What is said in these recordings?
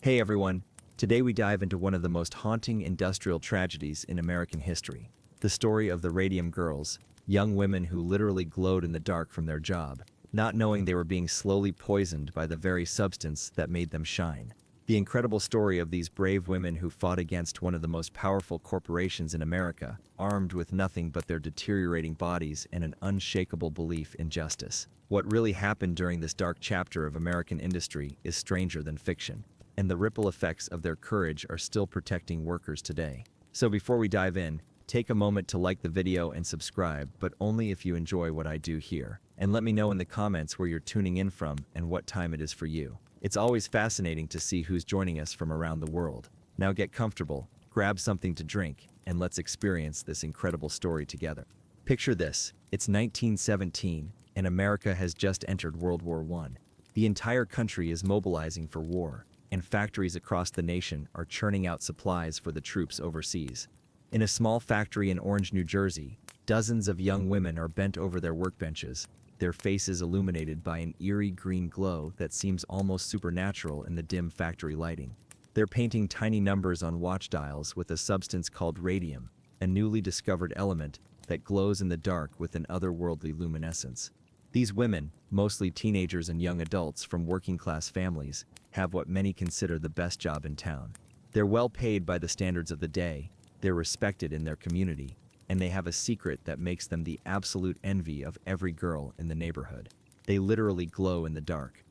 Hey everyone, today we dive into one of the most haunting industrial tragedies in American history. The story of the Radium Girls, young women who literally glowed in the dark from their job, not knowing they were being slowly poisoned by the very substance that made them shine. The incredible story of these brave women who fought against one of the most powerful corporations in America, armed with nothing but their deteriorating bodies and an unshakable belief in justice. What really happened during this dark chapter of American industry is stranger than fiction, and the ripple effects of their courage are still protecting workers today. So before we dive in, take a moment to like the video and subscribe, but only if you enjoy what I do here. And let me know in the comments where you're tuning in from and what time it is for you. It's always fascinating to see who's joining us from around the world. Now get comfortable, grab something to drink, and let's experience this incredible story together. Picture this, it's 1917, and America has just entered World War I. The entire country is mobilizing for war, and factories across the nation are churning out supplies for the troops overseas. In a small factory in Orange, New Jersey, dozens of young women are bent over their workbenches, their faces illuminated by an eerie green glow that seems almost supernatural in the dim factory lighting. They're painting tiny numbers on watch dials with a substance called radium, a newly discovered element that glows in the dark with an otherworldly luminescence. These women, mostly teenagers and young adults from working-class families, have what many consider the best job in town. They're well paid by the standards of the day, they're respected in their community, and they have a secret that makes them the absolute envy of every girl in the neighborhood. They literally glow in the dark.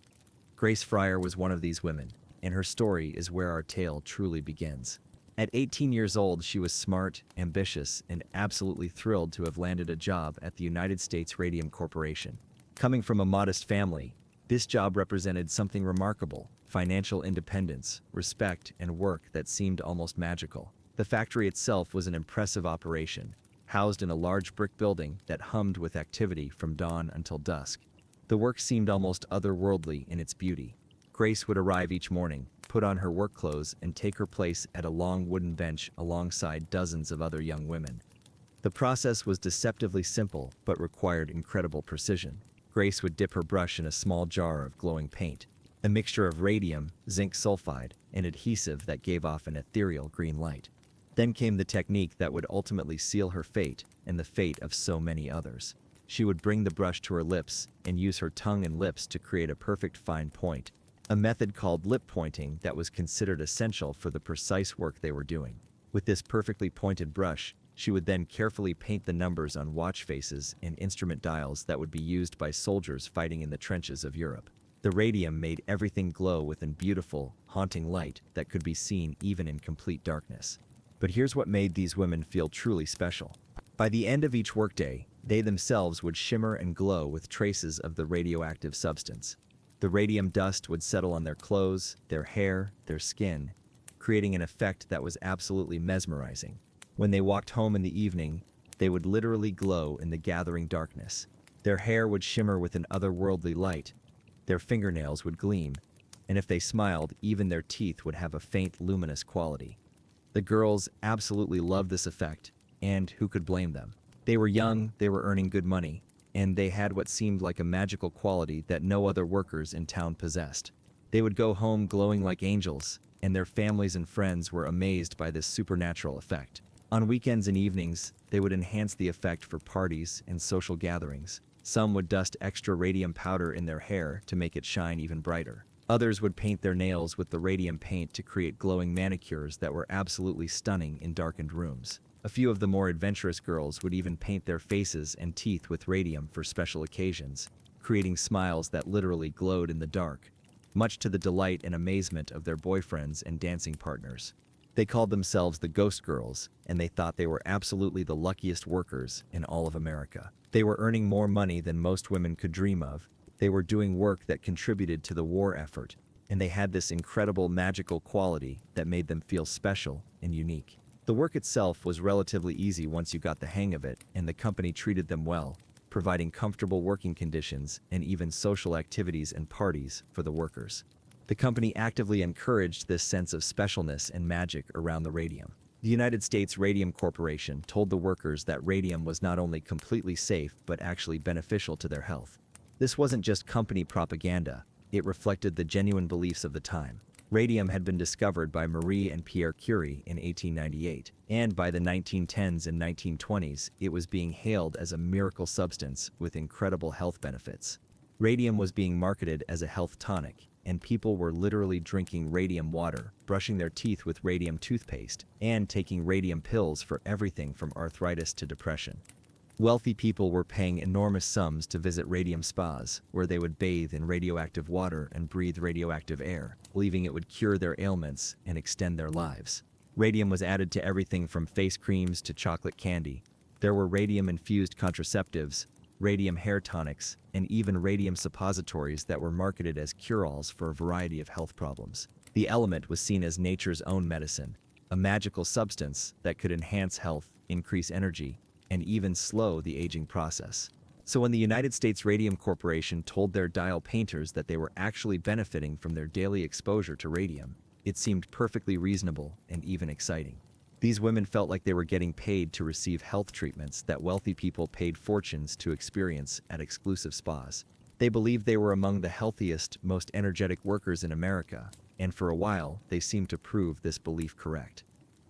Grace Fryer was one of these women, and her story is where our tale truly begins. At 18 years old, she was smart, ambitious, and absolutely thrilled to have landed a job at the United States Radium Corporation. Coming from a modest family, this job represented something remarkable: financial independence, respect, and work that seemed almost magical. The factory itself was an impressive operation, housed in a large brick building that hummed with activity from dawn until dusk. The work seemed almost otherworldly in its beauty. Grace would arrive each morning, put on her work clothes, and take her place at a long wooden bench alongside dozens of other young women. The process was deceptively simple, but required incredible precision. Grace would dip her brush in a small jar of glowing paint, a mixture of radium, zinc sulfide, and adhesive that gave off an ethereal green light. Then came the technique that would ultimately seal her fate and the fate of so many others. She would bring the brush to her lips and use her tongue and lips to create a perfect fine point, a method called lip pointing that was considered essential for the precise work they were doing. With this perfectly pointed brush, she would then carefully paint the numbers on watch faces and instrument dials that would be used by soldiers fighting in the trenches of Europe. The radium made everything glow with a beautiful, haunting light that could be seen even in complete darkness. But here's what made these women feel truly special. By the end of each workday, they themselves would shimmer and glow with traces of the radioactive substance. The radium dust would settle on their clothes, their hair, their skin, creating an effect that was absolutely mesmerizing. When they walked home in the evening, they would literally glow in the gathering darkness. Their hair would shimmer with an otherworldly light, their fingernails would gleam, and if they smiled, even their teeth would have a faint luminous quality. The girls absolutely loved this effect, and who could blame them? They were young, they were earning good money, and they had what seemed like a magical quality that no other workers in town possessed. They would go home glowing like angels, and their families and friends were amazed by this supernatural effect. On weekends and evenings, they would enhance the effect for parties and social gatherings. Some would dust extra radium powder in their hair to make it shine even brighter. Others would paint their nails with the radium paint to create glowing manicures that were absolutely stunning in darkened rooms. A few of the more adventurous girls would even paint their faces and teeth with radium for special occasions, creating smiles that literally glowed in the dark, much to the delight and amazement of their boyfriends and dancing partners. They called themselves the Ghost Girls, and they thought they were absolutely the luckiest workers in all of America. They were earning more money than most women could dream of. They were doing work that contributed to the war effort, and they had this incredible magical quality that made them feel special and unique. The work itself was relatively easy once you got the hang of it, and the company treated them well, providing comfortable working conditions and even social activities and parties for the workers. The company actively encouraged this sense of specialness and magic around the radium. The United States Radium Corporation told the workers that radium was not only completely safe but actually beneficial to their health. This wasn't just company propaganda, it reflected the genuine beliefs of the time. Radium had been discovered by Marie and Pierre Curie in 1898, and by the 1910s and 1920s, it was being hailed as a miracle substance with incredible health benefits. Radium was being marketed as a health tonic, and people were literally drinking radium water, brushing their teeth with radium toothpaste, and taking radium pills for everything from arthritis to depression. Wealthy people were paying enormous sums to visit radium spas, where they would bathe in radioactive water and breathe radioactive air, believing it would cure their ailments and extend their lives. Radium was added to everything from face creams to chocolate candy. There were radium-infused contraceptives, radium hair tonics, and even radium suppositories that were marketed as cure-alls for a variety of health problems. The element was seen as nature's own medicine, a magical substance that could enhance health, increase energy, and even slow the aging process. So when the United States Radium Corporation told their dial painters that they were actually benefiting from their daily exposure to radium, it seemed perfectly reasonable and even exciting. These women felt like they were getting paid to receive health treatments that wealthy people paid fortunes to experience at exclusive spas. They believed they were among the healthiest, most energetic workers in America, and for a while, they seemed to prove this belief correct.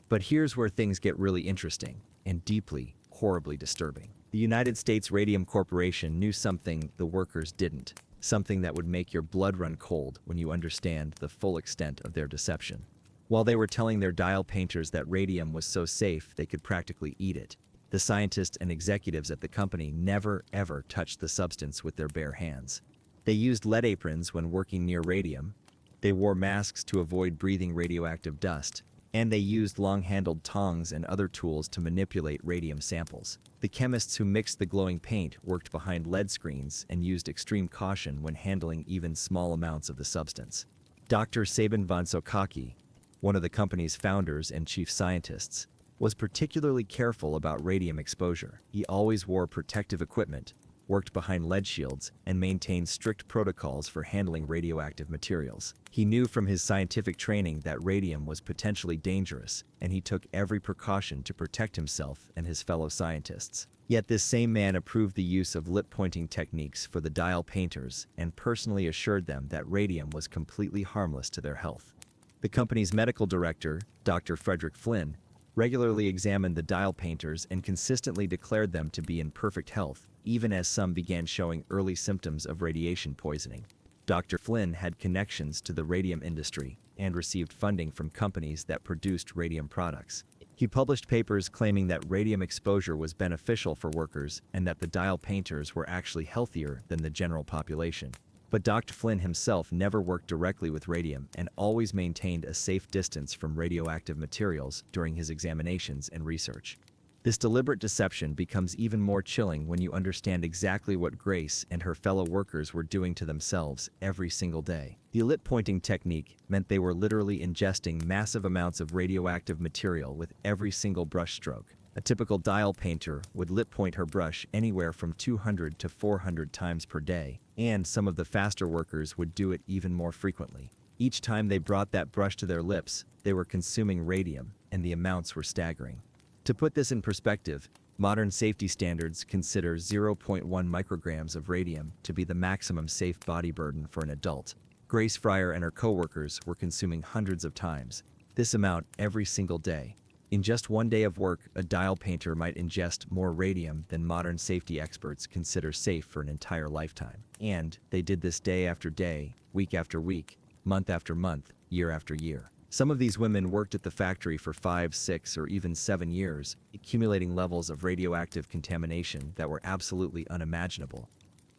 But here's where things get really interesting and deeply, horribly disturbing. The United States Radium Corporation knew something the workers didn't, something that would make your blood run cold when you understand the full extent of their deception. While they were telling their dial painters that radium was so safe they could practically eat it, the scientists and executives at the company never ever touched the substance with their bare hands. They used lead aprons when working near radium, they wore masks to avoid breathing radioactive dust, and they used long-handled tongs and other tools to manipulate radium samples. The chemists who mixed the glowing paint worked behind lead screens and used extreme caution when handling even small amounts of the substance. Dr. Sabin von Sokaki, one of the company's founders and chief scientists, was particularly careful about radium exposure. He always wore protective equipment, worked behind lead shields, and maintained strict protocols for handling radioactive materials. He knew from his scientific training that radium was potentially dangerous, and he took every precaution to protect himself and his fellow scientists. Yet this same man approved the use of lip-pointing techniques for the dial painters and personally assured them that radium was completely harmless to their health. The company's medical director, Dr. Frederick Flynn, regularly examined the dial painters and consistently declared them to be in perfect health, even as some began showing early symptoms of radiation poisoning. Dr. Flynn had connections to the radium industry and received funding from companies that produced radium products. He published papers claiming that radium exposure was beneficial for workers and that the dial painters were actually healthier than the general population. But Dr. Flynn himself never worked directly with radium and always maintained a safe distance from radioactive materials during his examinations and research. This deliberate deception becomes even more chilling when you understand exactly what Grace and her fellow workers were doing to themselves every single day. The lip pointing technique meant they were literally ingesting massive amounts of radioactive material with every single brush stroke. A typical dial painter would lip point her brush anywhere from 200 to 400 times per day, and some of the faster workers would do it even more frequently. Each time they brought that brush to their lips, they were consuming radium, and the amounts were staggering. To put this in perspective, modern safety standards consider 0.1 micrograms of radium to be the maximum safe body burden for an adult. Grace Fryer and her coworkers were consuming hundreds of times this amount every single day. In just one day of work, a dial painter might ingest more radium than modern safety experts consider safe for an entire lifetime. And they did this day after day, week after week, month after month, year after year. Some of these women worked at the factory for 5, 6, or even 7 years, accumulating levels of radioactive contamination that were absolutely unimaginable.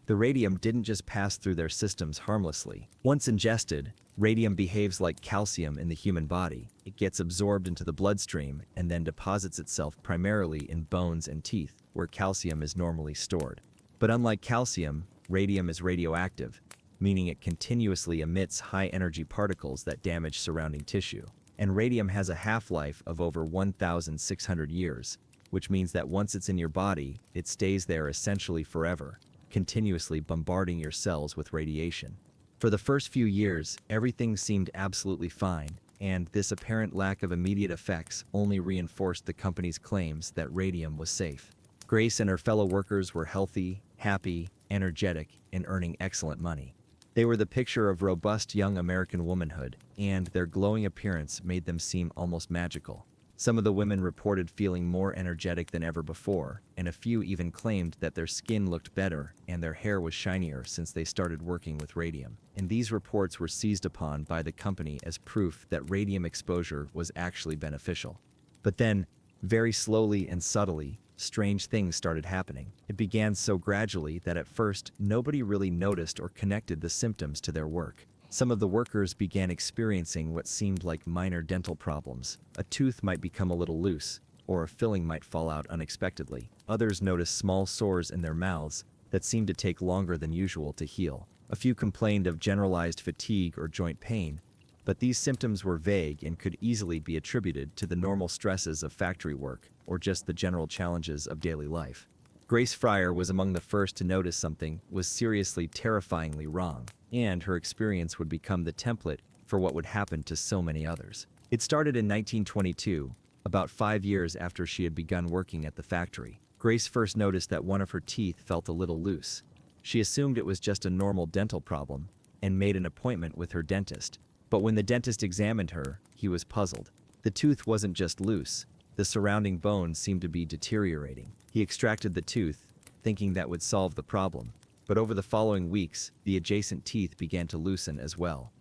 The radium didn't just pass through their systems harmlessly. Once ingested, radium behaves like calcium in the human body. It gets absorbed into the bloodstream and then deposits itself primarily in bones and teeth, where calcium is normally stored. But unlike calcium, radium is radioactive, meaning it continuously emits high-energy particles that damage surrounding tissue. And radium has a half-life of over 1,600 years, which means that once it's in your body, it stays there essentially forever, continuously bombarding your cells with radiation. For the first few years, everything seemed absolutely fine, and this apparent lack of immediate effects only reinforced the company's claims that radium was safe. Grace and her fellow workers were healthy, happy, energetic, and earning excellent money. They were the picture of robust young American womanhood, and their glowing appearance made them seem almost magical. Some of the women reported feeling more energetic than ever before, and a few even claimed that their skin looked better and their hair was shinier since they started working with radium. And these reports were seized upon by the company as proof that radium exposure was actually beneficial. But then, very slowly and subtly, strange things started happening. It began so gradually that at first, nobody really noticed or connected the symptoms to their work. Some of the workers began experiencing what seemed like minor dental problems. A tooth might become a little loose, or a filling might fall out unexpectedly. Others noticed small sores in their mouths that seemed to take longer than usual to heal. A few complained of generalized fatigue or joint pain, but these symptoms were vague and could easily be attributed to the normal stresses of factory work or just the general challenges of daily life. Grace Fryer was among the first to notice something was seriously terrifyingly wrong, and her experience would become the template for what would happen to so many others. It started in 1922, about 5 years after she had begun working at the factory. Grace first noticed that one of her teeth felt a little loose. She assumed it was just a normal dental problem and made an appointment with her dentist. But when the dentist examined her, he was puzzled. The tooth wasn't just loose. The surrounding bone seemed to be deteriorating. He extracted the tooth, thinking that would solve the problem. But over the following weeks, the adjacent teeth began to loosen as well.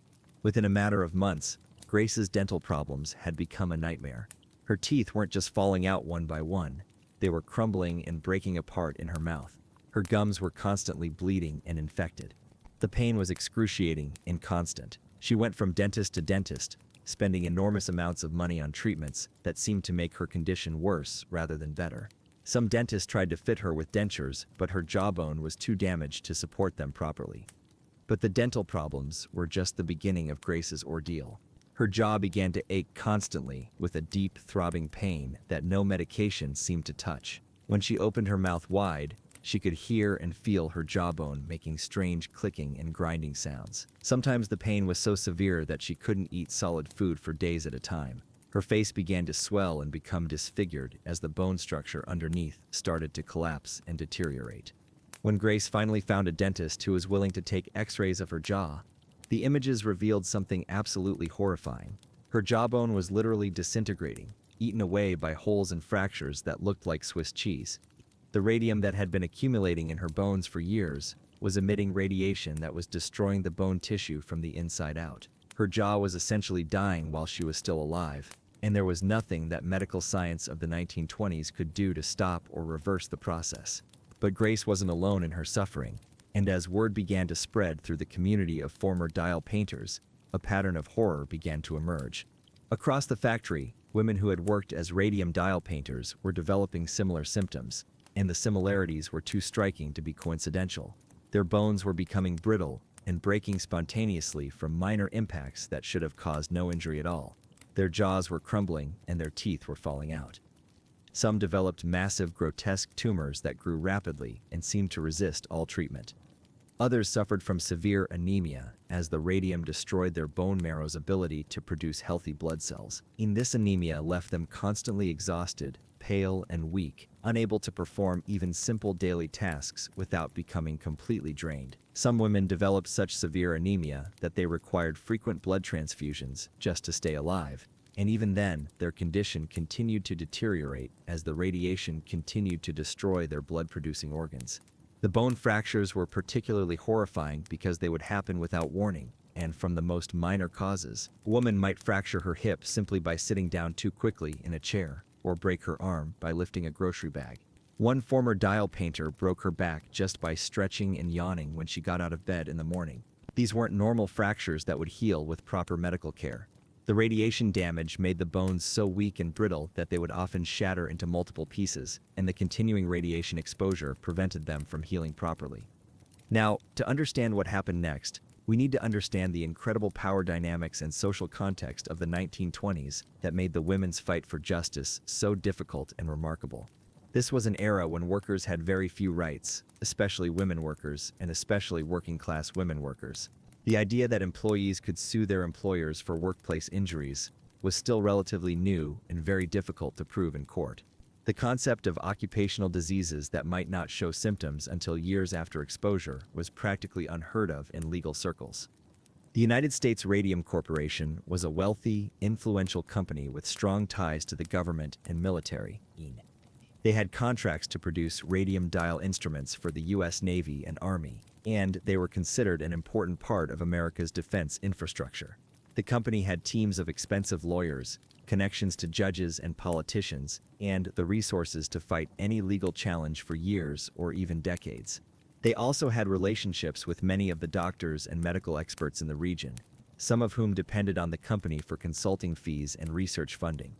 Within a matter of months, Grace's dental problems had become a nightmare. Her teeth weren't just falling out one by one. They were crumbling and breaking apart in her mouth. Her gums were constantly bleeding and infected. The pain was excruciating and constant. She went from dentist to dentist, spending enormous amounts of money on treatments that seemed to make her condition worse rather than better. Some dentists tried to fit her with dentures, but her jawbone was too damaged to support them properly. But the dental problems were just the beginning of Grace's ordeal. Her jaw began to ache constantly with a deep, throbbing pain that no medication seemed to touch. When she opened her mouth wide, she could hear and feel her jawbone making strange clicking and grinding sounds. Sometimes the pain was so severe that she couldn't eat solid food for days at a time. Her face began to swell and become disfigured as the bone structure underneath started to collapse and deteriorate. When Grace finally found a dentist who was willing to take x-rays of her jaw, the images revealed something absolutely horrifying. Her jawbone was literally disintegrating, eaten away by holes and fractures that looked like Swiss cheese. The radium that had been accumulating in her bones for years was emitting radiation that was destroying the bone tissue from the inside out. Her jaw was essentially dying while she was still alive, and there was nothing that medical science of the 1920s could do to stop or reverse the process. But Grace wasn't alone in her suffering, and as word began to spread through the community of former dial painters, a pattern of horror began to emerge. Across the factory, women who had worked as radium dial painters were developing similar symptoms, and the similarities were too striking to be coincidental. Their bones were becoming brittle and breaking spontaneously from minor impacts that should have caused no injury at all. Their jaws were crumbling and their teeth were falling out. Some developed massive, grotesque tumors that grew rapidly and seemed to resist all treatment. Others suffered from severe anemia as the radium destroyed their bone marrow's ability to produce healthy blood cells. And this anemia left them constantly exhausted, pale, and weak, unable to perform even simple daily tasks without becoming completely drained. Some women developed such severe anemia that they required frequent blood transfusions just to stay alive. And even then, their condition continued to deteriorate as the radiation continued to destroy their blood-producing organs. The bone fractures were particularly horrifying because they would happen without warning, and from the most minor causes. A woman might fracture her hip simply by sitting down too quickly in a chair, or break her arm by lifting a grocery bag. One former dial painter broke her back just by stretching and yawning when she got out of bed in the morning. These weren't normal fractures that would heal with proper medical care. The radiation damage made the bones so weak and brittle that they would often shatter into multiple pieces, and the continuing radiation exposure prevented them from healing properly. Now, to understand what happened next, we need to understand the incredible power dynamics and social context of the 1920s that made the women's fight for justice so difficult and remarkable. This was an era when workers had very few rights, especially women workers, and especially working-class women workers. The idea that employees could sue their employers for workplace injuries was still relatively new and very difficult to prove in court. The concept of occupational diseases that might not show symptoms until years after exposure was practically unheard of in legal circles. The United States Radium Corporation was a wealthy, influential company with strong ties to the government and military. They had contracts to produce radium dial instruments for the U.S. Navy and Army, and they were considered an important part of America's defense infrastructure. The company had teams of expensive lawyers, connections to judges and politicians, and the resources to fight any legal challenge for years or even decades. They also had relationships with many of the doctors and medical experts in the region, some of whom depended on the company for consulting fees and research funding.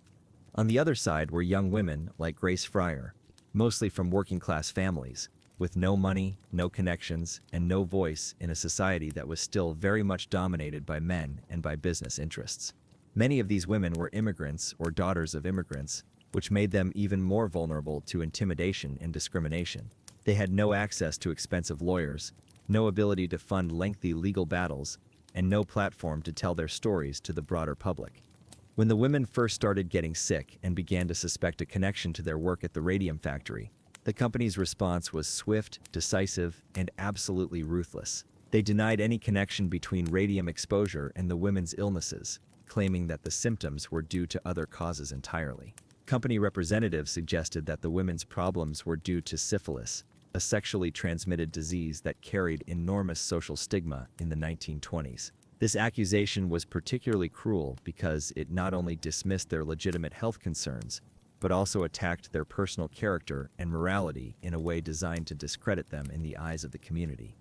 On the other side were young women like Grace Fryer, mostly from working-class families, with no money, no connections, and no voice in a society that was still very much dominated by men and by business interests. Many of these women were immigrants or daughters of immigrants, which made them even more vulnerable to intimidation and discrimination. They had no access to expensive lawyers, no ability to fund lengthy legal battles, and no platform to tell their stories to the broader public. When the women first started getting sick and began to suspect a connection to their work at the radium factory, the company's response was swift, decisive, and absolutely ruthless. They denied any connection between radium exposure and the women's illnesses, claiming that the symptoms were due to other causes entirely. Company representatives suggested that the women's problems were due to syphilis, a sexually transmitted disease that carried enormous social stigma in the 1920s. This accusation was particularly cruel because it not only dismissed their legitimate health concerns, but also attacked their personal character and morality in a way designed to discredit them in the eyes of the community.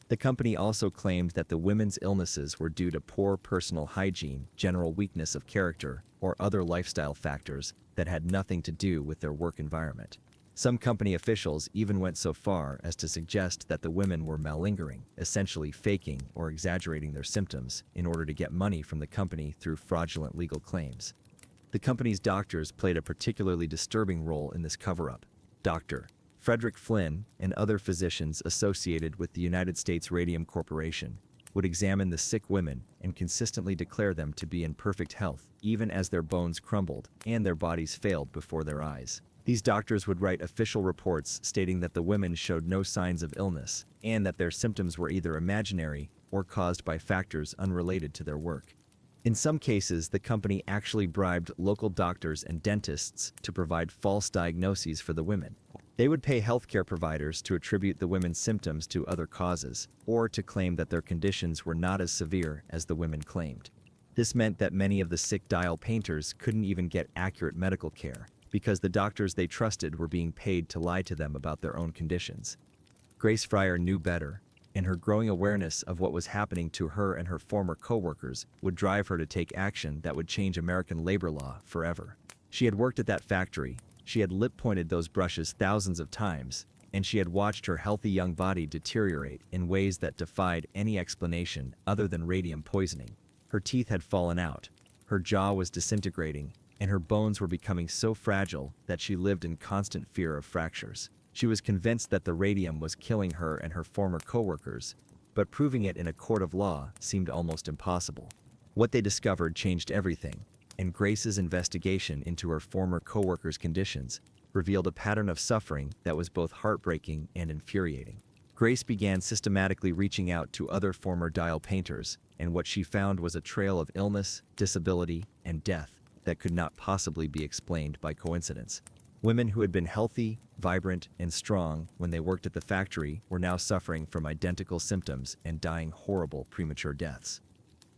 The company also claimed that the women's illnesses were due to poor personal hygiene, general weakness of character, or other lifestyle factors that had nothing to do with their work environment. Some company officials even went so far as to suggest that the women were malingering, essentially faking or exaggerating their symptoms in order to get money from the company through fraudulent legal claims. The company's doctors played a particularly disturbing role in this cover-up. Dr. Frederick Flynn and other physicians associated with the United States Radium Corporation would examine the sick women and consistently declare them to be in perfect health, even as their bones crumbled and their bodies failed before their eyes. These doctors would write official reports stating that the women showed no signs of illness and that their symptoms were either imaginary or caused by factors unrelated to their work. In some cases, the company actually bribed local doctors and dentists to provide false diagnoses for the women. They would pay healthcare providers to attribute the women's symptoms to other causes, or to claim that their conditions were not as severe as the women claimed. This meant that many of the sick dial painters couldn't even get accurate medical care, because the doctors they trusted were being paid to lie to them about their own conditions. Grace Fryer knew better, and her growing awareness of what was happening to her and her former co-workers would drive her to take action that would change American labor law forever. She had worked at that factory, she had lip-pointed those brushes thousands of times, and she had watched her healthy young body deteriorate in ways that defied any explanation other than radium poisoning. Her teeth had fallen out, her jaw was disintegrating, and her bones were becoming so fragile that she lived in constant fear of fractures. She was convinced that the radium was killing her and her former co-workers, but proving it in a court of law seemed almost impossible. What they discovered changed everything, and Grace's investigation into her former co-workers' conditions revealed a pattern of suffering that was both heartbreaking and infuriating. Grace began systematically reaching out to other former dial painters, and what she found was a trail of illness, disability, and death that could not possibly be explained by coincidence. Women who had been healthy, vibrant, and strong when they worked at the factory were now suffering from identical symptoms and dying horrible premature deaths.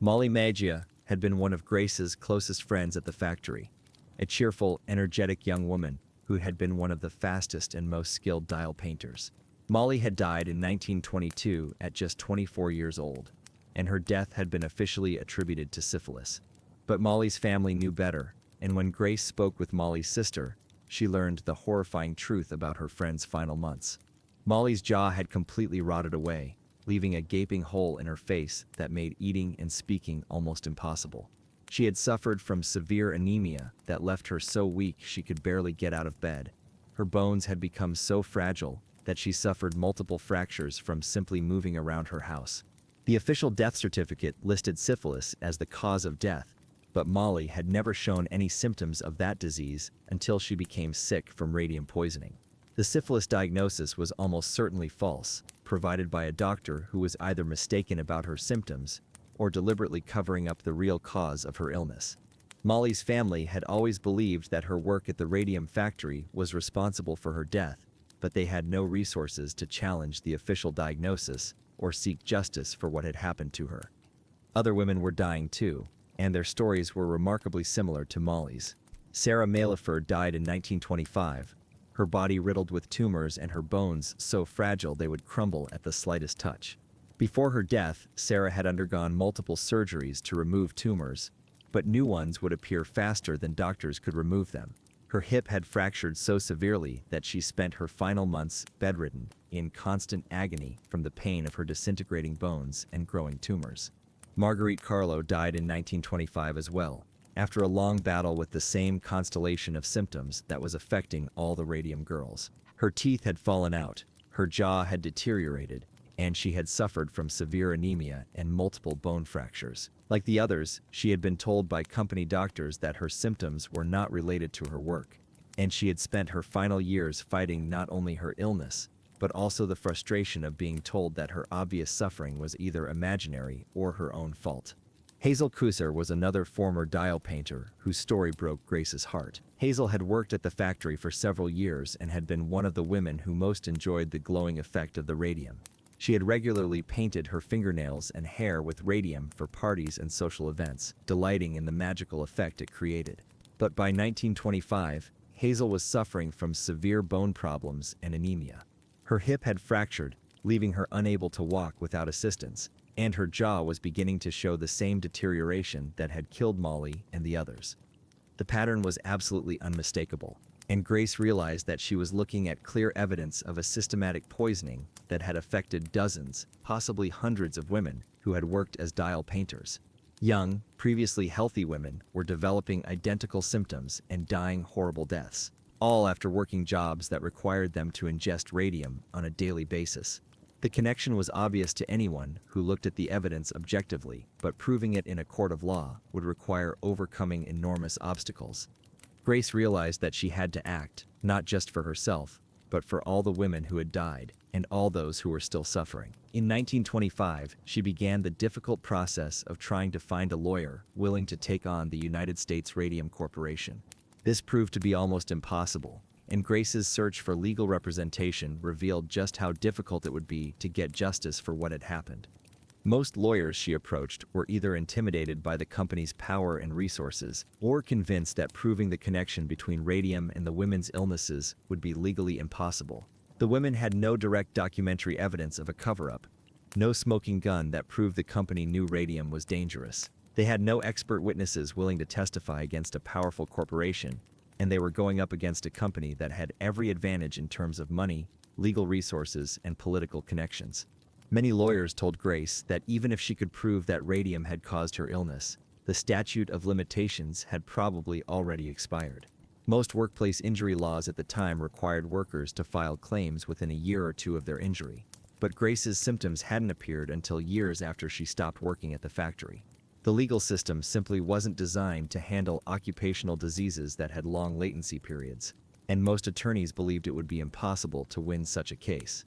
Molly Magia had been one of Grace's closest friends at the factory, a cheerful, energetic young woman who had been one of the fastest and most skilled dial painters. Molly had died in 1922 at just 24 years old, and her death had been officially attributed to syphilis. But Molly's family knew better, and when Grace spoke with Molly's sister, she learned the horrifying truth about her friend's final months. Molly's jaw had completely rotted away, leaving a gaping hole in her face that made eating and speaking almost impossible. She had suffered from severe anemia that left her so weak she could barely get out of bed. Her bones had become so fragile that she suffered multiple fractures from simply moving around her house. The official death certificate listed syphilis as the cause of death, but Molly had never shown any symptoms of that disease until she became sick from radium poisoning. The syphilis diagnosis was almost certainly false, provided by a doctor who was either mistaken about her symptoms or deliberately covering up the real cause of her illness. Molly's family had always believed that her work at the radium factory was responsible for her death, but they had no resources to challenge the official diagnosis or seek justice for what had happened to her. Other women were dying too, and their stories were remarkably similar to Molly's. Sarah Maleford died in 1925, her body riddled with tumors and her bones so fragile they would crumble at the slightest touch. Before her death, Sarah had undergone multiple surgeries to remove tumors, but new ones would appear faster than doctors could remove them. Her hip had fractured so severely that she spent her final months bedridden, in constant agony from the pain of her disintegrating bones and growing tumors. Marguerite Carlo died in 1925 as well, after a long battle with the same constellation of symptoms that was affecting all the radium girls. Her teeth had fallen out, her jaw had deteriorated, and she had suffered from severe anemia and multiple bone fractures. Like the others, she had been told by company doctors that her symptoms were not related to her work, and she had spent her final years fighting not only her illness, but also the frustration of being told that her obvious suffering was either imaginary or her own fault. Hazel Kusser was another former dial painter whose story broke Grace's heart. Hazel had worked at the factory for several years and had been one of the women who most enjoyed the glowing effect of the radium. She had regularly painted her fingernails and hair with radium for parties and social events, delighting in the magical effect it created. But by 1925, Hazel was suffering from severe bone problems and anemia. Her hip had fractured, leaving her unable to walk without assistance, and her jaw was beginning to show the same deterioration that had killed Molly and the others. The pattern was absolutely unmistakable, and Grace realized that she was looking at clear evidence of a systematic poisoning that had affected dozens, possibly hundreds of women who had worked as dial painters. Young, previously healthy women were developing identical symptoms and dying horrible deaths, all after working jobs that required them to ingest radium on a daily basis. The connection was obvious to anyone who looked at the evidence objectively, but proving it in a court of law would require overcoming enormous obstacles. Grace realized that she had to act, not just for herself, but for all the women who had died, and all those who were still suffering. In 1925, she began the difficult process of trying to find a lawyer willing to take on the United States Radium Corporation. This proved to be almost impossible, and Grace's search for legal representation revealed just how difficult it would be to get justice for what had happened. Most lawyers she approached were either intimidated by the company's power and resources, or convinced that proving the connection between radium and the women's illnesses would be legally impossible. The women had no direct documentary evidence of a cover-up, no smoking gun that proved the company knew radium was dangerous. They had no expert witnesses willing to testify against a powerful corporation, and they were going up against a company that had every advantage in terms of money, legal resources, and political connections. Many lawyers told Grace that even if she could prove that radium had caused her illness, the statute of limitations had probably already expired. Most workplace injury laws at the time required workers to file claims within a year or two of their injury, but Grace's symptoms hadn't appeared until years after she stopped working at the factory. The legal system simply wasn't designed to handle occupational diseases that had long latency periods, and most attorneys believed it would be impossible to win such a case.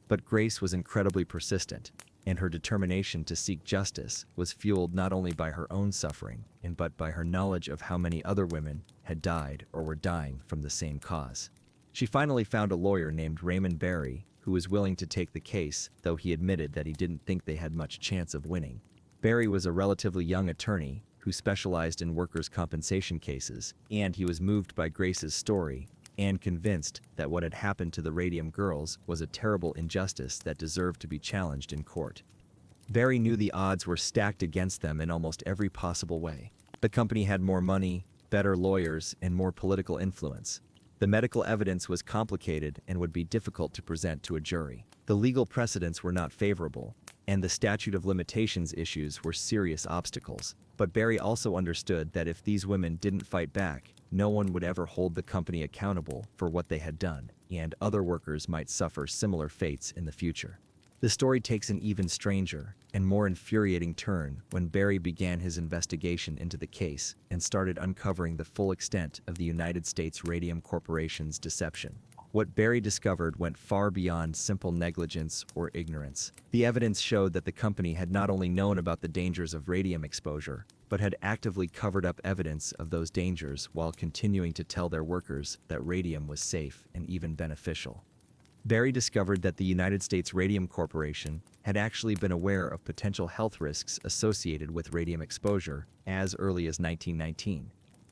But Grace was incredibly persistent, and her determination to seek justice was fueled not only by her own suffering, but by her knowledge of how many other women had died or were dying from the same cause. She finally found a lawyer named Raymond Barry who was willing to take the case, though he admitted that he didn't think they had much chance of winning. Barry was a relatively young attorney who specialized in workers' compensation cases, and he was moved by Grace's story and convinced that what had happened to the Radium girls was a terrible injustice that deserved to be challenged in court. Barry knew the odds were stacked against them in almost every possible way. The company had more money, better lawyers, and more political influence. The medical evidence was complicated and would be difficult to present to a jury. The legal precedents were not favorable, and the statute of limitations issues were serious obstacles. But Barry also understood that if these women didn't fight back, no one would ever hold the company accountable for what they had done, and other workers might suffer similar fates in the future. The story takes an even stranger and more infuriating turn when Barry began his investigation into the case and started uncovering the full extent of the United States Radium Corporation's deception. What Barry discovered went far beyond simple negligence or ignorance. The evidence showed that the company had not only known about the dangers of radium exposure, but had actively covered up evidence of those dangers while continuing to tell their workers that radium was safe and even beneficial. Barry discovered that the United States Radium Corporation had actually been aware of potential health risks associated with radium exposure as early as 1919,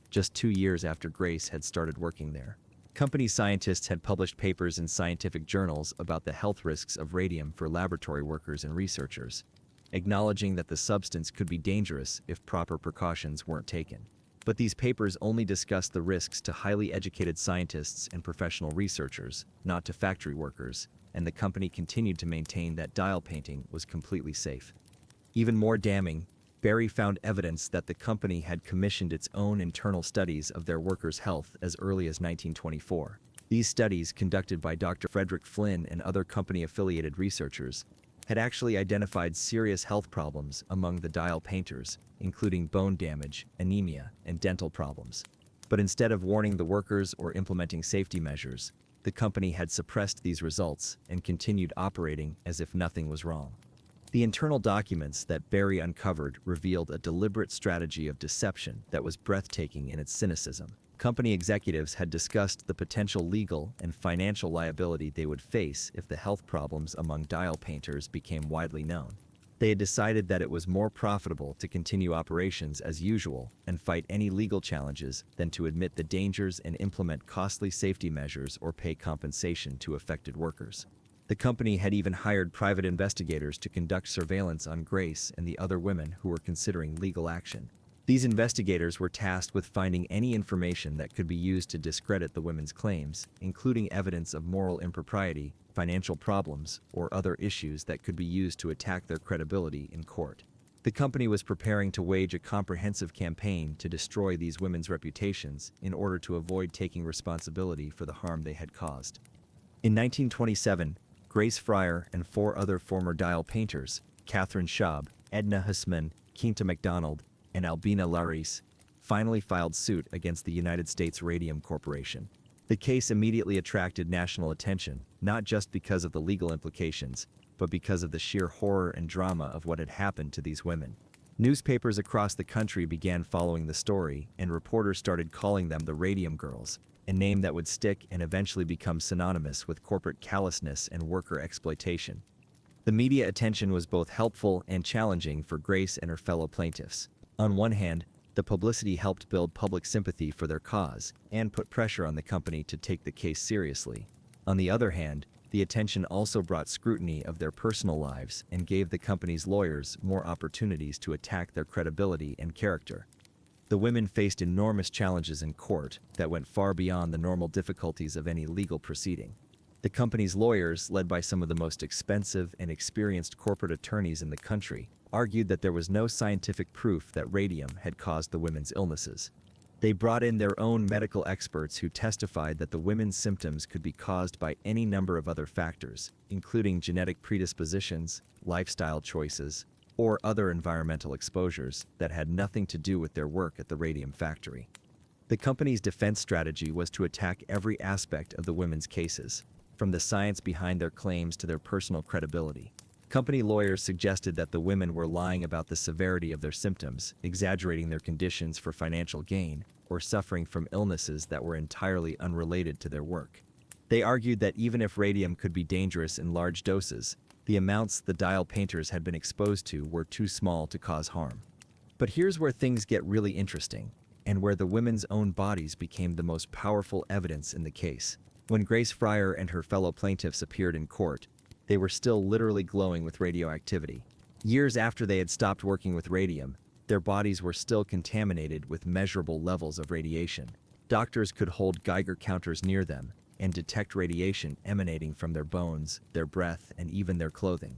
just 2 years after Grace had started working there. Company scientists had published papers in scientific journals about the health risks of radium for laboratory workers and researchers, acknowledging that the substance could be dangerous if proper precautions weren't taken. But these papers only discussed the risks to highly educated scientists and professional researchers, not to factory workers, and the company continued to maintain that dial painting was completely safe. Even more damning, Barry found evidence that the company had commissioned its own internal studies of their workers' health as early as 1924. These studies, conducted by Dr. Frederick Flynn and other company-affiliated researchers, had actually identified serious health problems among the dial painters, including bone damage, anemia, and dental problems. But instead of warning the workers or implementing safety measures, the company had suppressed these results and continued operating as if nothing was wrong. The internal documents that Barry uncovered revealed a deliberate strategy of deception that was breathtaking in its cynicism. Company executives had discussed the potential legal and financial liability they would face if the health problems among dial painters became widely known. They had decided that it was more profitable to continue operations as usual and fight any legal challenges than to admit the dangers and implement costly safety measures or pay compensation to affected workers. The company had even hired private investigators to conduct surveillance on Grace and the other women who were considering legal action. These investigators were tasked with finding any information that could be used to discredit the women's claims, including evidence of moral impropriety, financial problems, or other issues that could be used to attack their credibility in court. The company was preparing to wage a comprehensive campaign to destroy these women's reputations in order to avoid taking responsibility for the harm they had caused. In 1927, Grace Fryer and 4 other former dial painters, Catherine Schaub, Edna Hussman, Quinta MacDonald, and Albina Laris, finally filed suit against the United States Radium Corporation. The case immediately attracted national attention, not just because of the legal implications, but because of the sheer horror and drama of what had happened to these women. Newspapers across the country began following the story, and reporters started calling them the Radium Girls, a name that would stick and eventually become synonymous with corporate callousness and worker exploitation. The media attention was both helpful and challenging for Grace and her fellow plaintiffs. On one hand, the publicity helped build public sympathy for their cause and put pressure on the company to take the case seriously. On the other hand, the attention also brought scrutiny of their personal lives and gave the company's lawyers more opportunities to attack their credibility and character. The women faced enormous challenges in court that went far beyond the normal difficulties of any legal proceeding. The company's lawyers, led by some of the most expensive and experienced corporate attorneys in the country, argued that there was no scientific proof that radium had caused the women's illnesses. They brought in their own medical experts who testified that the women's symptoms could be caused by any number of other factors, including genetic predispositions, lifestyle choices, or other environmental exposures that had nothing to do with their work at the radium factory. The company's defense strategy was to attack every aspect of the women's cases, from the science behind their claims to their personal credibility. Company lawyers suggested that the women were lying about the severity of their symptoms, exaggerating their conditions for financial gain, or suffering from illnesses that were entirely unrelated to their work. They argued that even if radium could be dangerous in large doses, the amounts the dial painters had been exposed to were too small to cause harm. But here's where things get really interesting, and where the women's own bodies became the most powerful evidence in the case. When Grace Fryer and her fellow plaintiffs appeared in court, they were still literally glowing with radioactivity. Years after they had stopped working with radium, their bodies were still contaminated with measurable levels of radiation. Doctors could hold Geiger counters near them and detect radiation emanating from their bones, their breath, and even their clothing.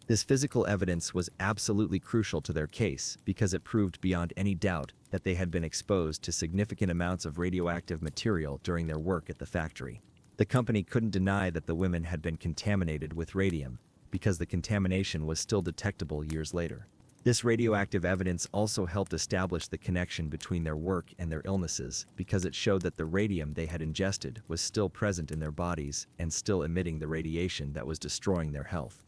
This physical evidence was absolutely crucial to their case because it proved beyond any doubt that they had been exposed to significant amounts of radioactive material during their work at the factory. The company couldn't deny that the women had been contaminated with radium, because the contamination was still detectable years later. This radioactive evidence also helped establish the connection between their work and their illnesses because it showed that the radium they had ingested was still present in their bodies and still emitting the radiation that was destroying their health.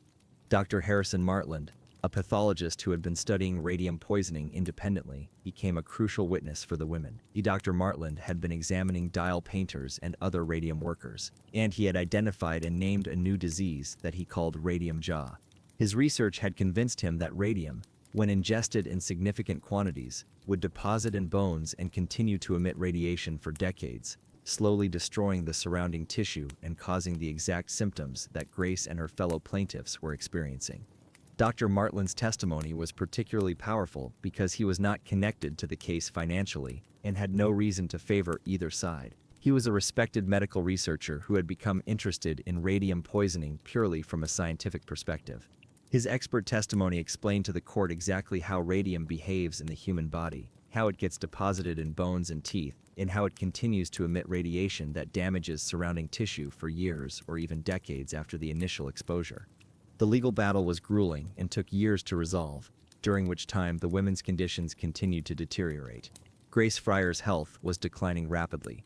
Dr. Harrison Martland, a pathologist who had been studying radium poisoning independently, became a crucial witness for the women. Dr. Martland had been examining dial painters and other radium workers, and he had identified and named a new disease that he called radium jaw. His research had convinced him that radium, when ingested in significant quantities, would deposit in bones and continue to emit radiation for decades, slowly destroying the surrounding tissue and causing the exact symptoms that Grace and her fellow plaintiffs were experiencing. Dr. Martland's testimony was particularly powerful because he was not connected to the case financially and had no reason to favor either side. He was a respected medical researcher who had become interested in radium poisoning purely from a scientific perspective. His expert testimony explained to the court exactly how radium behaves in the human body, how it gets deposited in bones and teeth, and how it continues to emit radiation that damages surrounding tissue for years or even decades after the initial exposure. The legal battle was grueling and took years to resolve, during which time the women's conditions continued to deteriorate. Grace Fryer's health was declining rapidly.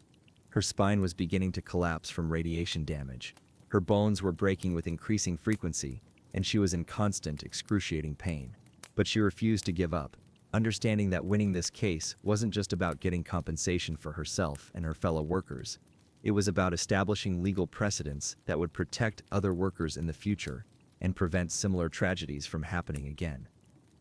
Her spine was beginning to collapse from radiation damage. Her bones were breaking with increasing frequency, and she was in constant, excruciating pain. But she refused to give up, understanding that winning this case wasn't just about getting compensation for herself and her fellow workers. It was about establishing legal precedents that would protect other workers in the future and prevent similar tragedies from happening again.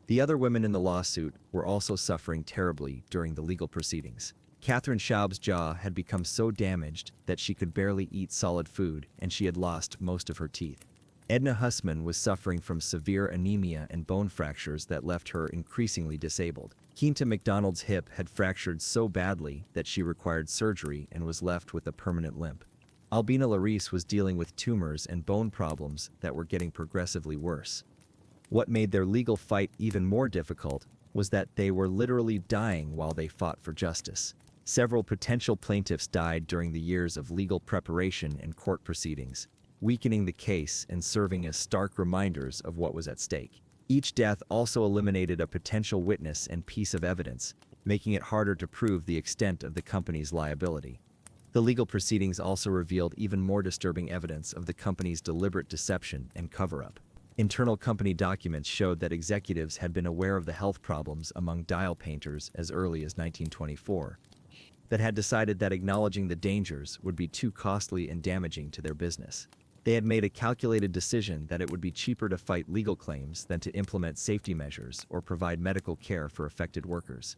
The other women in the lawsuit were also suffering terribly during the legal proceedings. Catherine Schaub's jaw had become so damaged that she could barely eat solid food, and she had lost most of her teeth. Edna Hussman was suffering from severe anemia and bone fractures that left her increasingly disabled. Quinta McDonald's hip had fractured so badly that she required surgery and was left with a permanent limp. Albina Larice was dealing with tumors and bone problems that were getting progressively worse. What made their legal fight even more difficult was that they were literally dying while they fought for justice. Several potential plaintiffs died during the years of legal preparation and court proceedings, weakening the case and serving as stark reminders of what was at stake. Each death also eliminated a potential witness and piece of evidence, making it harder to prove the extent of the company's liability. The legal proceedings also revealed even more disturbing evidence of the company's deliberate deception and cover-up. Internal company documents showed that executives had been aware of the health problems among dial painters as early as 1924, that had decided that acknowledging the dangers would be too costly and damaging to their business. They had made a calculated decision that it would be cheaper to fight legal claims than to implement safety measures or provide medical care for affected workers.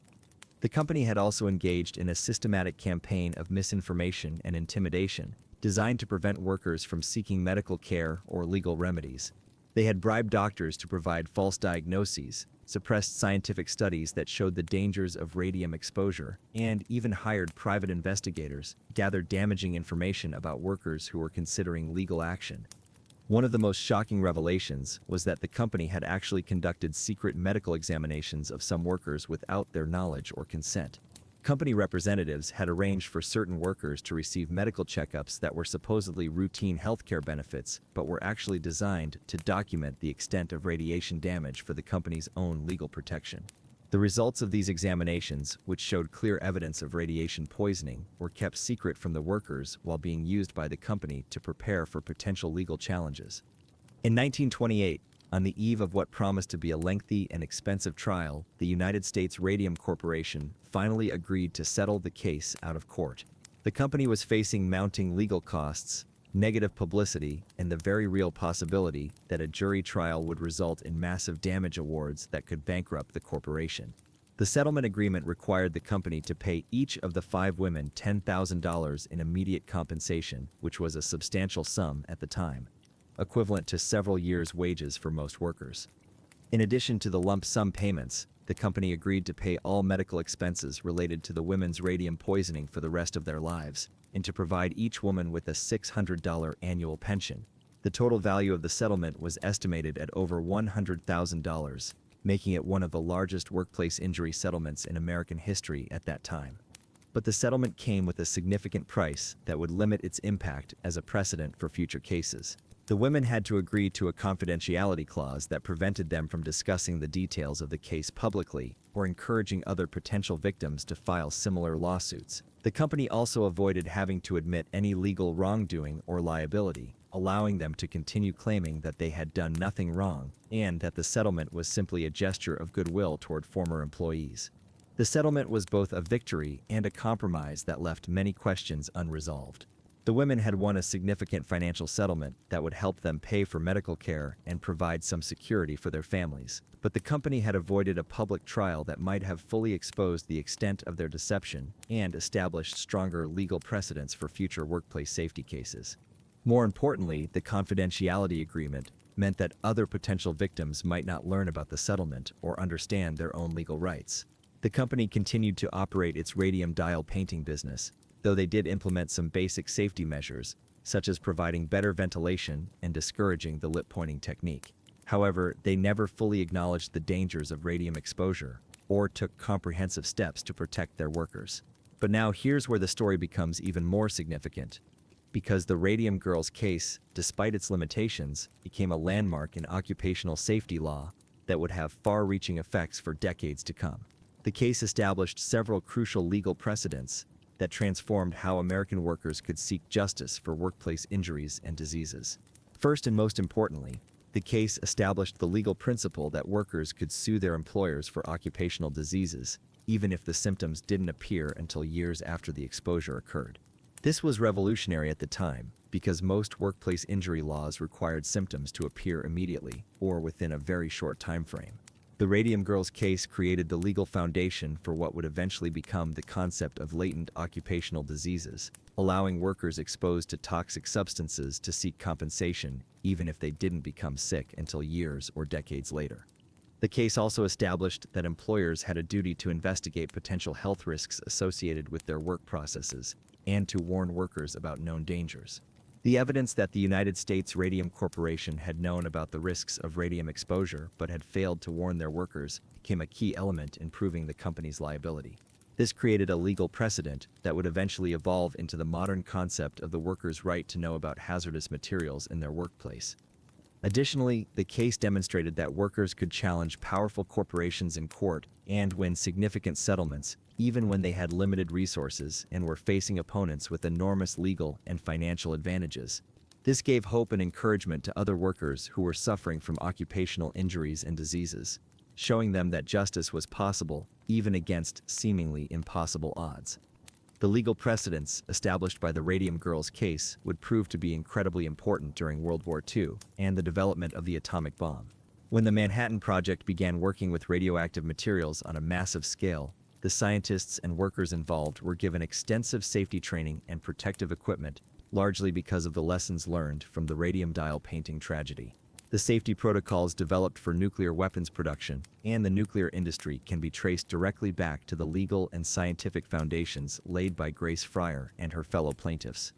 The company had also engaged in a systematic campaign of misinformation and intimidation, designed to prevent workers from seeking medical care or legal remedies. They had bribed doctors to provide false diagnoses, suppressed scientific studies that showed the dangers of radium exposure, and even hired private investigators, gathered damaging information about workers who were considering legal action. One of the most shocking revelations was that the company had actually conducted secret medical examinations of some workers without their knowledge or consent. Company representatives had arranged for certain workers to receive medical checkups that were supposedly routine healthcare benefits, but were actually designed to document the extent of radiation damage for the company's own legal protection. The results of these examinations, which showed clear evidence of radiation poisoning, were kept secret from the workers while being used by the company to prepare for potential legal challenges. In 1928, on the eve of what promised to be a lengthy and expensive trial, the United States Radium Corporation finally agreed to settle the case out of court. The company was facing mounting legal costs, negative publicity, and the very real possibility that a jury trial would result in massive damage awards that could bankrupt the corporation. The settlement agreement required the company to pay each of the 5 women $10,000 in immediate compensation, which was a substantial sum at the time, equivalent to several years' wages for most workers. In addition to the lump sum payments, the company agreed to pay all medical expenses related to the women's radium poisoning for the rest of their lives, and to provide each woman with a $600 annual pension. The total value of the settlement was estimated at over $100,000, making it one of the largest workplace injury settlements in American history at that time. But the settlement came with a significant price that would limit its impact as a precedent for future cases. The women had to agree to a confidentiality clause that prevented them from discussing the details of the case publicly or encouraging other potential victims to file similar lawsuits. The company also avoided having to admit any legal wrongdoing or liability, allowing them to continue claiming that they had done nothing wrong and that the settlement was simply a gesture of goodwill toward former employees. The settlement was both a victory and a compromise that left many questions unresolved. The women had won a significant financial settlement that would help them pay for medical care and provide some security for their families. But the company had avoided a public trial that might have fully exposed the extent of their deception and established stronger legal precedents for future workplace safety cases. More importantly, the confidentiality agreement meant that other potential victims might not learn about the settlement or understand their own legal rights. The company continued to operate its radium dial painting business, though they did implement some basic safety measures, such as providing better ventilation and discouraging the lip pointing technique. However, they never fully acknowledged the dangers of radium exposure or took comprehensive steps to protect their workers. But now here's where the story becomes even more significant, because the Radium Girls case, despite its limitations, became a landmark in occupational safety law that would have far-reaching effects for decades to come. The case established several crucial legal precedents that transformed how American workers could seek justice for workplace injuries and diseases. First and most importantly, the case established the legal principle that workers could sue their employers for occupational diseases, even if the symptoms didn't appear until years after the exposure occurred. This was revolutionary at the time because most workplace injury laws required symptoms to appear immediately or within a very short time frame. The Radium Girls case created the legal foundation for what would eventually become the concept of latent occupational diseases, allowing workers exposed to toxic substances to seek compensation even if they didn't become sick until years or decades later. The case also established that employers had a duty to investigate potential health risks associated with their work processes and to warn workers about known dangers. The evidence that the United States Radium Corporation had known about the risks of radium exposure but had failed to warn their workers became a key element in proving the company's liability. This created a legal precedent that would eventually evolve into the modern concept of the worker's right to know about hazardous materials in their workplace. Additionally, the case demonstrated that workers could challenge powerful corporations in court and win significant settlements, even when they had limited resources and were facing opponents with enormous legal and financial advantages. This gave hope and encouragement to other workers who were suffering from occupational injuries and diseases, showing them that justice was possible even against seemingly impossible odds. The legal precedents established by the Radium Girls case would prove to be incredibly important during World War II and the development of the atomic bomb. When the Manhattan Project began working with radioactive materials on a massive scale, the scientists and workers involved were given extensive safety training and protective equipment, largely because of the lessons learned from the radium dial painting tragedy. The safety protocols developed for nuclear weapons production and the nuclear industry can be traced directly back to the legal and scientific foundations laid by Grace Fryer and her fellow plaintiffs.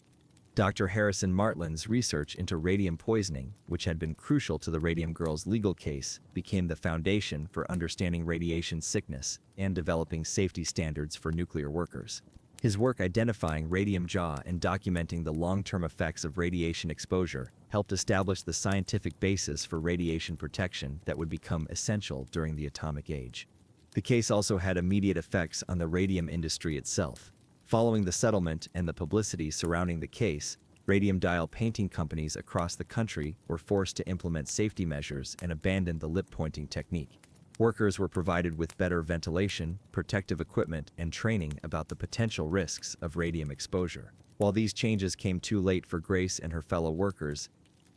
Dr. Harrison Martlin's research into radium poisoning, which had been crucial to the Radium Girls legal case, became the foundation for understanding radiation sickness and developing safety standards for nuclear workers. His work identifying radium jaw and documenting the long-term effects of radiation exposure helped establish the scientific basis for radiation protection that would become essential during the atomic age. The case also had immediate effects on the radium industry itself. Following the settlement and the publicity surrounding the case, radium dial painting companies across the country were forced to implement safety measures and abandon the lip pointing technique. Workers were provided with better ventilation, protective equipment, and training about the potential risks of radium exposure. While these changes came too late for Grace and her fellow workers,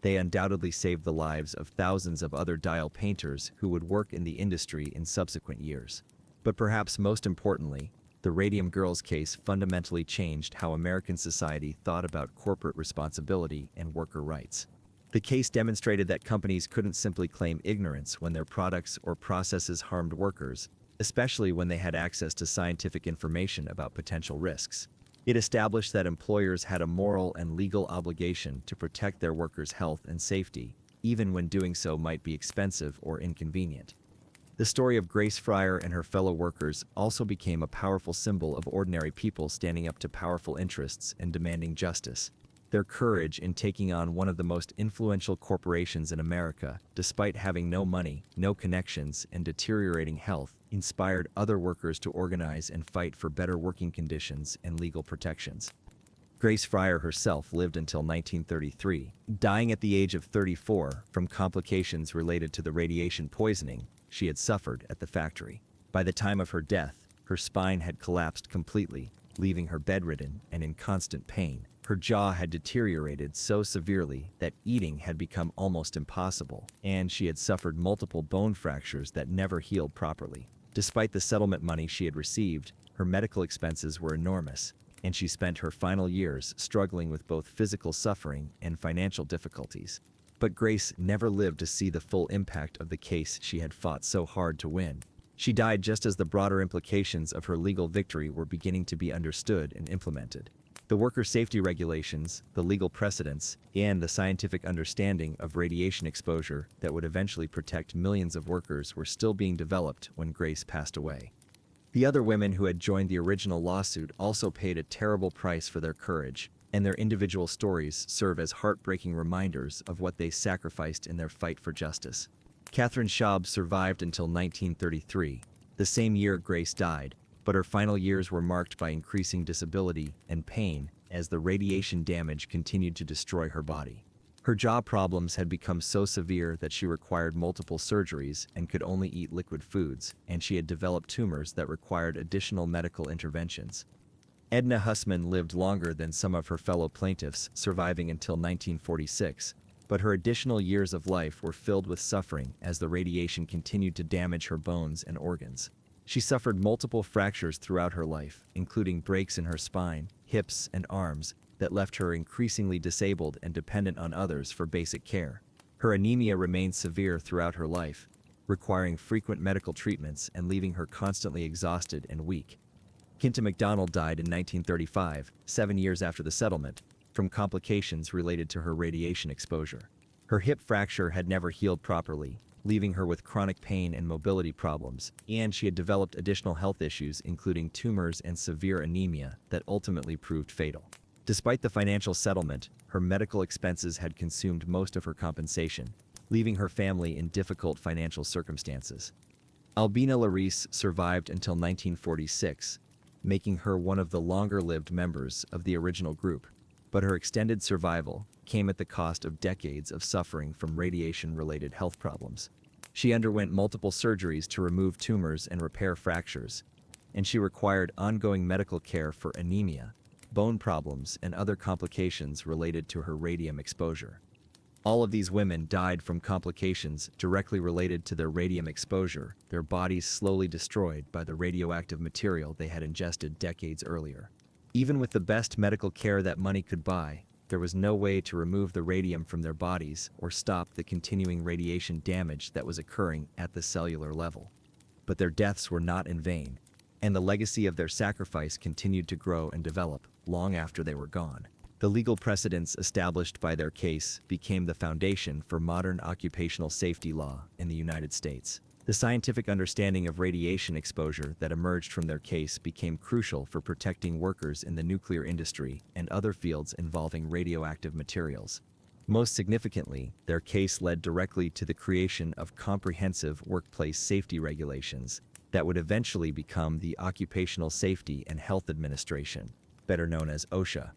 they undoubtedly saved the lives of thousands of other dial painters who would work in the industry in subsequent years. But perhaps most importantly, the Radium Girls case fundamentally changed how American society thought about corporate responsibility and worker rights. The case demonstrated that companies couldn't simply claim ignorance when their products or processes harmed workers, especially when they had access to scientific information about potential risks. It established that employers had a moral and legal obligation to protect their workers' health and safety, even when doing so might be expensive or inconvenient. The story of Grace Fryer and her fellow workers also became a powerful symbol of ordinary people standing up to powerful interests and demanding justice. Their courage in taking on one of the most influential corporations in America, despite having no money, no connections, and deteriorating health, inspired other workers to organize and fight for better working conditions and legal protections. Grace Fryer herself lived until 1933, dying at the age of 34 from complications related to the radiation poisoning she had suffered at the factory. By the time of her death, her spine had collapsed completely, leaving her bedridden and in constant pain. Her jaw had deteriorated so severely that eating had become almost impossible, and she had suffered multiple bone fractures that never healed properly. Despite the settlement money she had received, her medical expenses were enormous, and she spent her final years struggling with both physical suffering and financial difficulties. But Grace never lived to see the full impact of the case she had fought so hard to win. She died just as the broader implications of her legal victory were beginning to be understood and implemented. The worker safety regulations, the legal precedents, and the scientific understanding of radiation exposure that would eventually protect millions of workers were still being developed when Grace passed away. The other women who had joined the original lawsuit also paid a terrible price for their courage, and their individual stories serve as heartbreaking reminders of what they sacrificed in their fight for justice. Catherine Schaub survived until 1933, the same year Grace died, but her final years were marked by increasing disability and pain as the radiation damage continued to destroy her body. Her jaw problems had become so severe that she required multiple surgeries and could only eat liquid foods, and she had developed tumors that required additional medical interventions. Edna Hussman lived longer than some of her fellow plaintiffs, surviving until 1946, but her additional years of life were filled with suffering as the radiation continued to damage her bones and organs. She suffered multiple fractures throughout her life, including breaks in her spine, hips, and arms, that left her increasingly disabled and dependent on others for basic care. Her anemia remained severe throughout her life, requiring frequent medical treatments and leaving her constantly exhausted and weak. Kinta McDonald died in 1935, 7 years after the settlement, from complications related to her radiation exposure. Her hip fracture had never healed properly, leaving her with chronic pain and mobility problems, and she had developed additional health issues including tumors and severe anemia that ultimately proved fatal. Despite the financial settlement, her medical expenses had consumed most of her compensation, leaving her family in difficult financial circumstances. Albina Larice survived until 1946, making her one of the longer-lived members of the original group, but her extended survival came at the cost of decades of suffering from radiation-related health problems. She underwent multiple surgeries to remove tumors and repair fractures, and she required ongoing medical care for anemia, bone problems, and other complications related to her radium exposure. All of these women died from complications directly related to their radium exposure, their bodies slowly destroyed by the radioactive material they had ingested decades earlier. Even with the best medical care that money could buy, there was no way to remove the radium from their bodies or stop the continuing radiation damage that was occurring at the cellular level. But their deaths were not in vain, and the legacy of their sacrifice continued to grow and develop long after they were gone. The legal precedents established by their case became the foundation for modern occupational safety law in the United States. The scientific understanding of radiation exposure that emerged from their case became crucial for protecting workers in the nuclear industry and other fields involving radioactive materials. Most significantly, their case led directly to the creation of comprehensive workplace safety regulations that would eventually become the Occupational Safety and Health Administration, better known as OSHA,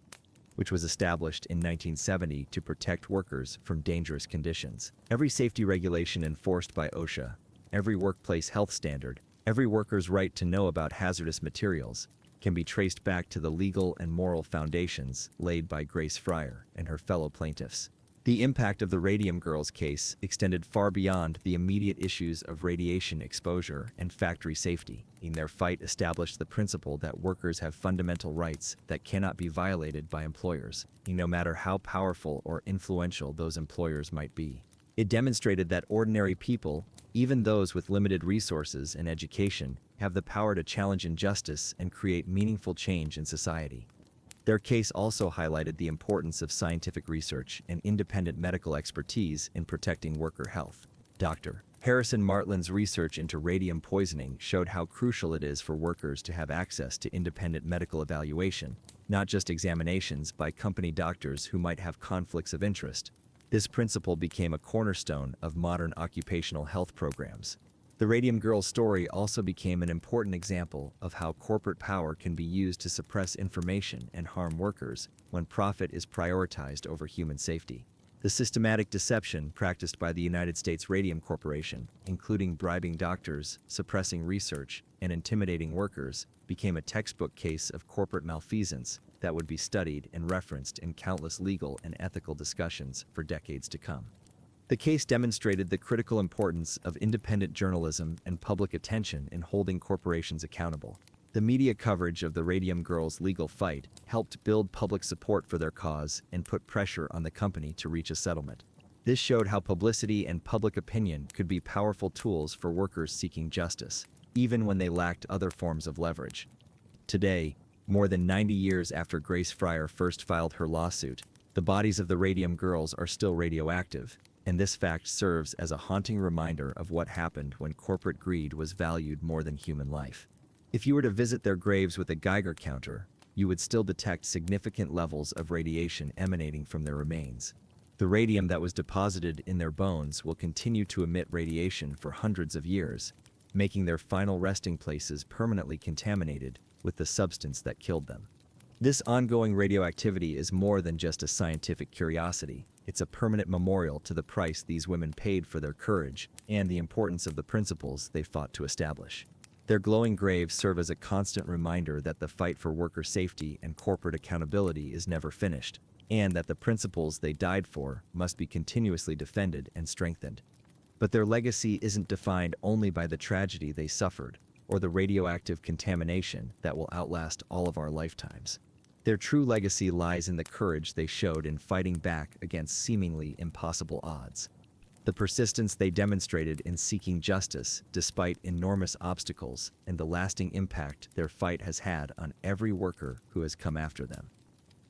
which was established in 1970 to protect workers from dangerous conditions. Every safety regulation enforced by OSHA, every workplace health standard, every worker's right to know about hazardous materials, can be traced back to the legal and moral foundations laid by Grace Fryer and her fellow plaintiffs. The impact of the Radium Girls case extended far beyond the immediate issues of radiation exposure and factory safety. In their fight established the principle that workers have fundamental rights that cannot be violated by employers, no matter how powerful or influential those employers might be. It demonstrated that ordinary people, even those with limited resources and education, have the power to challenge injustice and create meaningful change in society. Their case also highlighted the importance of scientific research and independent medical expertise in protecting worker health. Dr. Harrison Martlin's research into radium poisoning showed how crucial it is for workers to have access to independent medical evaluation, not just examinations by company doctors who might have conflicts of interest. This principle became a cornerstone of modern occupational health programs. The Radium Girls story also became an important example of how corporate power can be used to suppress information and harm workers when profit is prioritized over human safety. The systematic deception practiced by the United States Radium Corporation, including bribing doctors, suppressing research, and intimidating workers, became a textbook case of corporate malfeasance that would be studied and referenced in countless legal and ethical discussions for decades to come. The case demonstrated the critical importance of independent journalism and public attention in holding corporations accountable. The media coverage of the Radium Girls' legal fight helped build public support for their cause and put pressure on the company to reach a settlement. This showed how publicity and public opinion could be powerful tools for workers seeking justice, even when they lacked other forms of leverage. Today, more than 90 years after Grace Fryer first filed her lawsuit, the bodies of the Radium Girls are still radioactive, and this fact serves as a haunting reminder of what happened when corporate greed was valued more than human life. If you were to visit their graves with a Geiger counter, you would still detect significant levels of radiation emanating from their remains. The radium that was deposited in their bones will continue to emit radiation for hundreds of years, making their final resting places permanently contaminated with the substance that killed them. This ongoing radioactivity is more than just a scientific curiosity. It's a permanent memorial to the price these women paid for their courage and the importance of the principles they fought to establish. Their glowing graves serve as a constant reminder that the fight for worker safety and corporate accountability is never finished, and that the principles they died for must be continuously defended and strengthened. But their legacy isn't defined only by the tragedy they suffered or the radioactive contamination that will outlast all of our lifetimes. Their true legacy lies in the courage they showed in fighting back against seemingly impossible odds. The persistence they demonstrated in seeking justice despite enormous obstacles, and the lasting impact their fight has had on every worker who has come after them.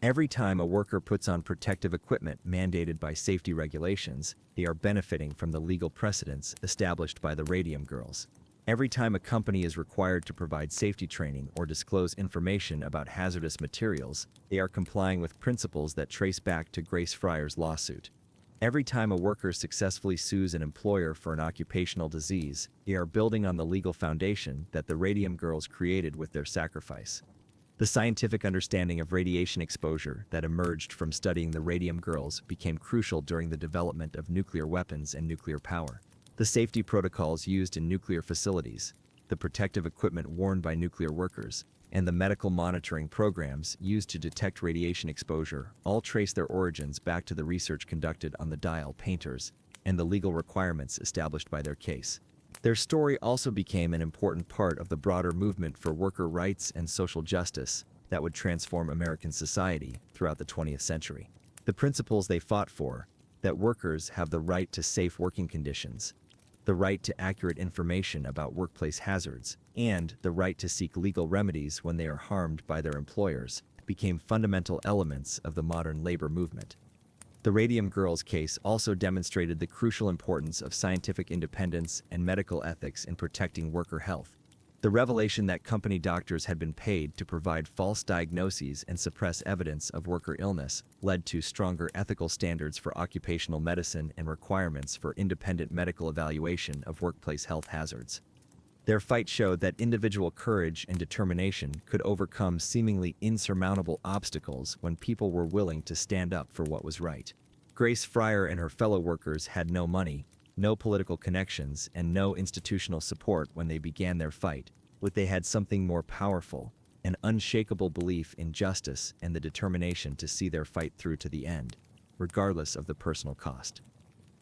Every time a worker puts on protective equipment mandated by safety regulations, they are benefiting from the legal precedents established by the Radium Girls. Every time a company is required to provide safety training or disclose information about hazardous materials, they are complying with principles that trace back to Grace Fryer's lawsuit. Every time a worker successfully sues an employer for an occupational disease, they are building on the legal foundation that the Radium Girls created with their sacrifice. The scientific understanding of radiation exposure that emerged from studying the Radium Girls became crucial during the development of nuclear weapons and nuclear power. The safety protocols used in nuclear facilities, the protective equipment worn by nuclear workers, and the medical monitoring programs used to detect radiation exposure all trace their origins back to the research conducted on the dial painters and the legal requirements established by their case. Their story also became an important part of the broader movement for worker rights and social justice that would transform American society throughout the 20th century. The principles they fought for, that workers have the right to safe working conditions, the right to accurate information about workplace hazards, and the right to seek legal remedies when they are harmed by their employers, became fundamental elements of the modern labor movement. The Radium Girls case also demonstrated the crucial importance of scientific independence and medical ethics in protecting worker health. The revelation that company doctors had been paid to provide false diagnoses and suppress evidence of worker illness led to stronger ethical standards for occupational medicine and requirements for independent medical evaluation of workplace health hazards. Their fight showed that individual courage and determination could overcome seemingly insurmountable obstacles when people were willing to stand up for what was right. Grace Fryer and her fellow workers had no money, no political connections, and no institutional support when they began their fight, but they had something more powerful, an unshakable belief in justice and the determination to see their fight through to the end, regardless of the personal cost.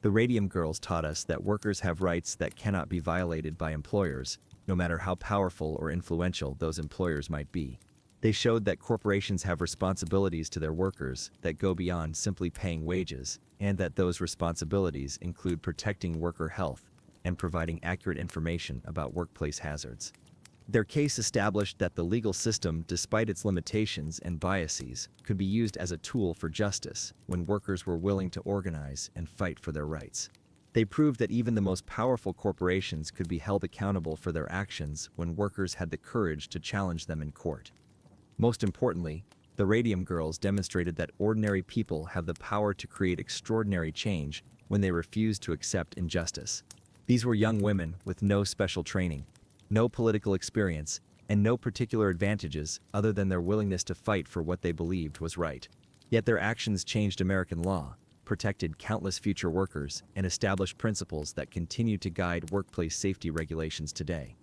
The Radium Girls taught us that workers have rights that cannot be violated by employers, no matter how powerful or influential those employers might be. They showed that corporations have responsibilities to their workers that go beyond simply paying wages, and that those responsibilities include protecting worker health and providing accurate information about workplace hazards. Their case established that the legal system, despite its limitations and biases, could be used as a tool for justice when workers were willing to organize and fight for their rights. They proved that even the most powerful corporations could be held accountable for their actions when workers had the courage to challenge them in court. Most importantly, the Radium Girls demonstrated that ordinary people have the power to create extraordinary change when they refuse to accept injustice. These were young women with no special training, no political experience, and no particular advantages other than their willingness to fight for what they believed was right. Yet their actions changed American law, protected countless future workers, and established principles that continue to guide workplace safety regulations today.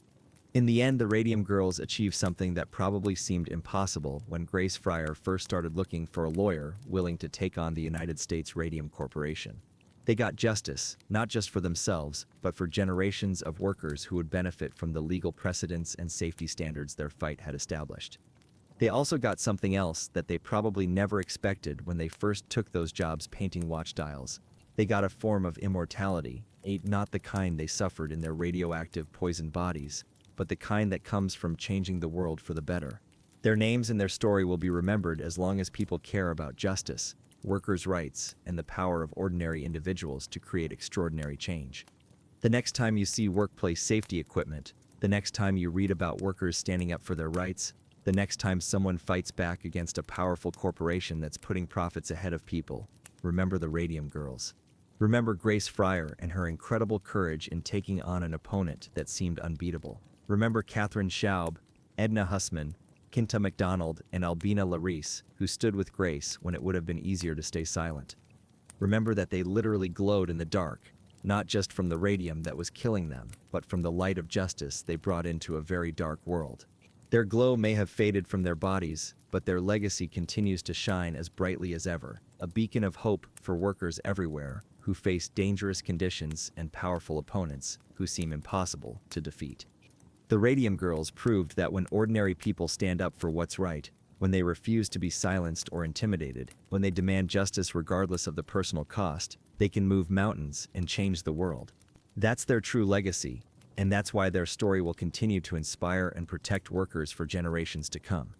In the end, the Radium Girls achieved something that probably seemed impossible when Grace Fryer first started looking for a lawyer willing to take on the United States Radium Corporation. They got justice, not just for themselves, but for generations of workers who would benefit from the legal precedents and safety standards their fight had established. They also got something else that they probably never expected when they first took those jobs painting watch dials. They got a form of immortality, not the kind they suffered in their radioactive poisoned bodies, but the kind that comes from changing the world for the better. Their names and their story will be remembered as long as people care about justice, workers' rights, and the power of ordinary individuals to create extraordinary change. The next time you see workplace safety equipment, the next time you read about workers standing up for their rights, the next time someone fights back against a powerful corporation that's putting profits ahead of people, remember the Radium Girls. Remember Grace Fryer and her incredible courage in taking on an opponent that seemed unbeatable. Remember Catherine Schaub, Edna Hussman, Kinta MacDonald, and Albina Larice, who stood with Grace when it would have been easier to stay silent. Remember that they literally glowed in the dark, not just from the radium that was killing them, but from the light of justice they brought into a very dark world. Their glow may have faded from their bodies, but their legacy continues to shine as brightly as ever, a beacon of hope for workers everywhere who face dangerous conditions and powerful opponents who seem impossible to defeat. The Radium Girls proved that when ordinary people stand up for what's right, when they refuse to be silenced or intimidated, when they demand justice regardless of the personal cost, they can move mountains and change the world. That's their true legacy, and that's why their story will continue to inspire and protect workers for generations to come.